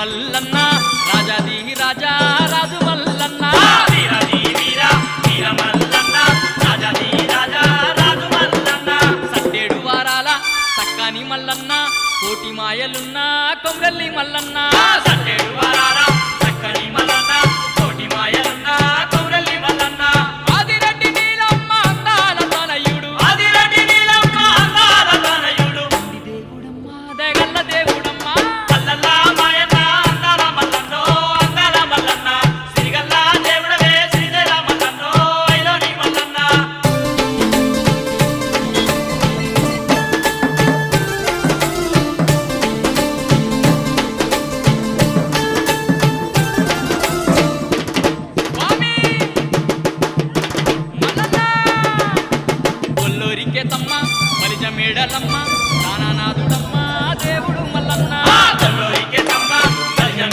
మల్లన్న రాజాది రాజా రాజు మల్లన్న వీరాది వీర వీర మల్లన్న రాజాది రాజా రాజు మల్లన్న సట్టేడు వారాల సక్కాని మల్లన్న కోటి మాయలున్న కొమ్రెల్లి మల్లన్న సట్టేడు వారాల చక్కని మల్లన్న కోటి మాయలున్న కొమ్రెల్లి మల్లన్న ఆదిరెడ్డి నీలమ్మ అందాల తనయుడు ఆదిరెడ్డి నీలమ్మ అందాల తనయుడు దేవుడమ్మ దగల్ల దేవుడమ్మ అల్లల్లా మాయన్న అందాల మల్లన్నో అందాల మల్లన్న సిరిగల్లా దేవుడవే శ్రీదేల మల్లన్నో ఐలోని మల్లన్న స్వామి మల్లన్న ఒల్లూరికే తమ్మ బలిజ మేడలమ్మ